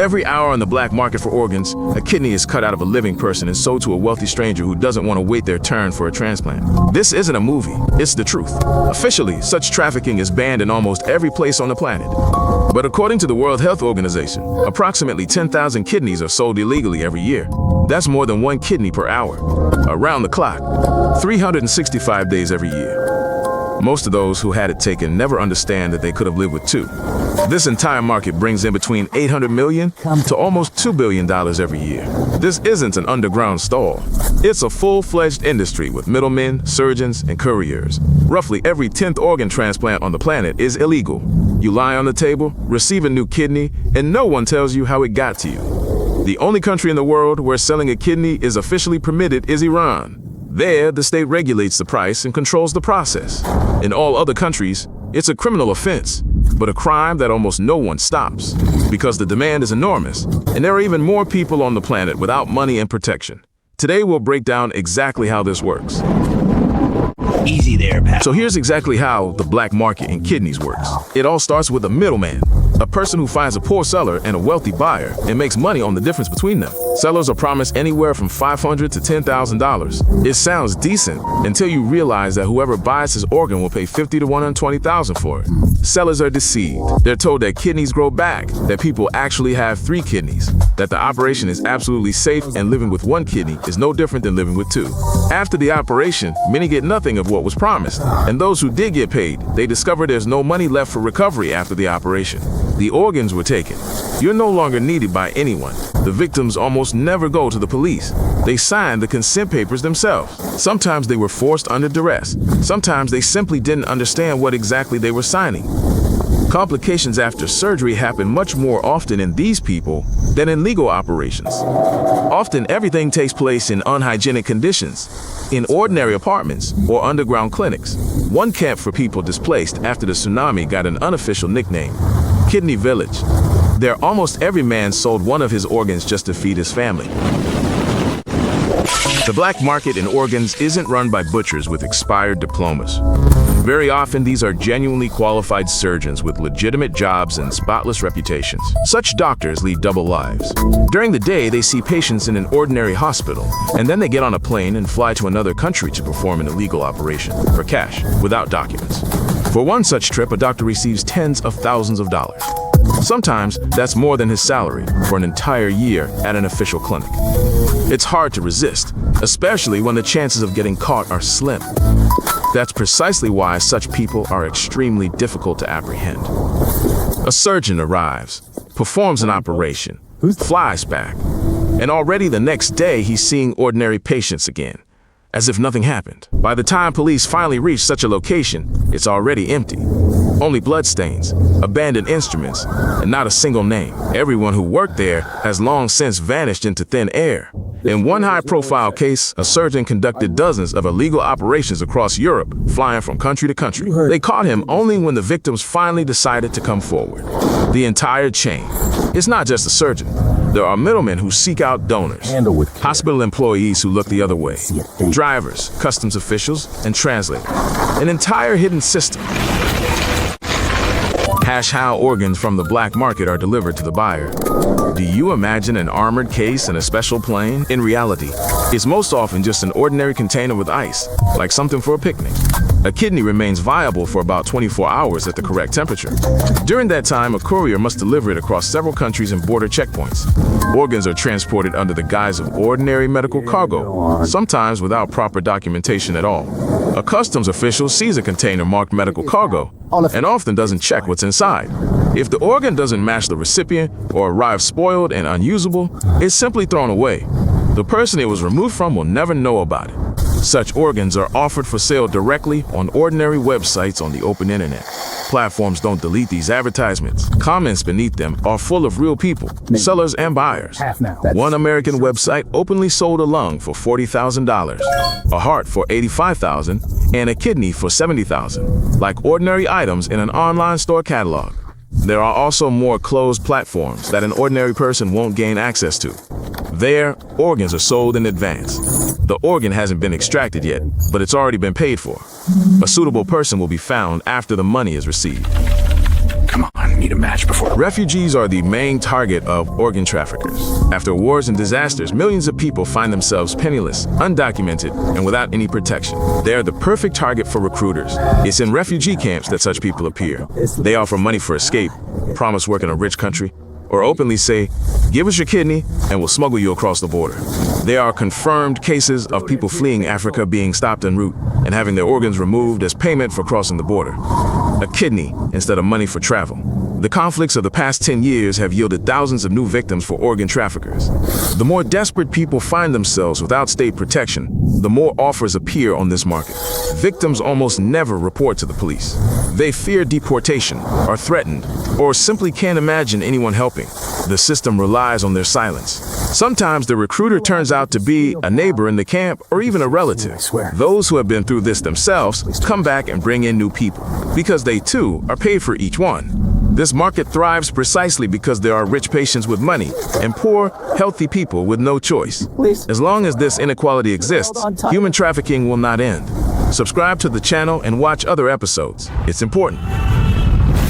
Every hour on the black market for organs, a kidney is cut out of a living person and sold to a wealthy stranger who doesn't want to wait their turn for a transplant. This isn't a movie, it's the truth. Officially, such trafficking is banned in almost every place on the planet. But according to the World Health Organization, approximately 10,000 kidneys are sold illegally every year. That's more than 1 kidney per hour, around the clock, 365 days every year. Most of those who had it taken never understand that they could have lived with 2. This entire market brings in between $800 million to almost $2 billion every year. This isn't an underground stall. It's a full-fledged industry with middlemen, surgeons, and couriers. Roughly every 10th organ transplant on the planet is illegal. You lie on the table, receive a new kidney, and no one tells you how it got to you. The only country in the world where selling a kidney is officially permitted is Iran. There, the state regulates the price and controls the process. In all other countries, it's a criminal offense, but a crime that almost no one stops, because the demand is enormous, and there are even more people on the planet without money and protection. Today, we'll break down exactly how this works. Easy there, pal. So here's exactly how the black market in kidneys works. It all starts with a middleman, a person who finds a poor seller and a wealthy buyer and makes money on the difference between them. Sellers are promised anywhere from $500 to $10,000. It sounds decent until you realize that whoever buys his organ will pay $50,000 to $120,000 for it. Sellers are deceived. They're told that kidneys grow back, that people actually have 3 kidneys, that the operation is absolutely safe, and living with 1 kidney is no different than living with 2. After the operation, many get nothing of what was promised, and those who did get paid, they discover there's no money left for recovery after the operation. The organs were taken. You're no longer needed by anyone. The victims almost never go to the police. They sign the consent papers themselves. Sometimes they were forced under duress. Sometimes they simply didn't understand what exactly they were signing. Complications after surgery happen much more often in these people than in legal operations. Often everything takes place in unhygienic conditions, in ordinary apartments or underground clinics. One camp for people displaced after the tsunami got an unofficial nickname, Kidney Village. There, almost every man sold one of his organs just to feed his family. The black market in organs isn't run by butchers with expired diplomas. Very often, these are genuinely qualified surgeons with legitimate jobs and spotless reputations. Such doctors lead double lives. During the day, they see patients in an ordinary hospital, and then they get on a plane and fly to another country to perform an illegal operation for cash, without documents. For one such trip, a doctor receives tens of thousands of dollars. Sometimes, that's more than his salary for an entire year at an official clinic. It's hard to resist, especially when the chances of getting caught are slim. That's precisely why such people are extremely difficult to apprehend. A surgeon arrives, performs an operation, flies back, and already the next day he's seeing ordinary patients again, as if nothing happened. By the time police finally reach such a location, it's already empty. Only bloodstains, abandoned instruments, and not a single name. Everyone who worked there has long since vanished into thin air. In one high-profile case, a surgeon conducted dozens of illegal operations across Europe, flying from country to country. They caught him only when the victims finally decided to come forward. The entire chain. It's not just a surgeon. There are middlemen who seek out donors, hospital employees who look the other way, drivers, customs officials, and translators. An entire hidden system. How organs from the black market are delivered to the buyer. Do you imagine an armored case in a special plane? In reality, it's most often just an ordinary container with ice, like something for a picnic. A kidney remains viable for about 24 hours at the correct temperature. During that time, a courier must deliver it across several countries and border checkpoints. Organs are transported under the guise of ordinary medical cargo, sometimes without proper documentation at all. A customs official sees a container marked medical cargo and often doesn't check what's inside. If the organ doesn't match the recipient or arrives spoiled and unusable, it's simply thrown away. The person it was removed from will never know about it. Such organs are offered for sale directly on ordinary websites on the open internet. Platforms don't delete these advertisements. Comments beneath them are full of real people, sellers and buyers. One American website openly sold a lung for $40,000, a heart for $85,000, and a kidney for $70,000, like ordinary items in an online store catalog. There are also more closed platforms that an ordinary person won't gain access to. There, organs are sold in advance. The organ hasn't been extracted yet, but it's already been paid for. A suitable person will be found after the money is received. Come on, need a match before. Refugees are the main target of organ traffickers. After wars and disasters, millions of people find themselves penniless, undocumented, and without any protection. They are the perfect target for recruiters. It's in refugee camps that such people appear. They offer money for escape, promise work in a rich country, or openly say, "Give us your kidney and we'll smuggle you across the border." There are confirmed cases of people fleeing Africa being stopped en route and having their organs removed as payment for crossing the border. A kidney instead of money for travel. The conflicts of the past 10 years have yielded thousands of new victims for organ traffickers. The more desperate people find themselves without state protection, the more offers appear on this market. Victims almost never report to the police. They fear deportation, are threatened, or simply can't imagine anyone helping. The system relies on their silence. Sometimes the recruiter turns out to be a neighbor in the camp or even a relative. Those who have been through this themselves come back and bring in new people, because they too are paid for each one. This market thrives precisely because there are rich patients with money and poor, healthy people with no choice. As long as this inequality exists, human trafficking will not end. Subscribe to the channel and watch other episodes. It's important.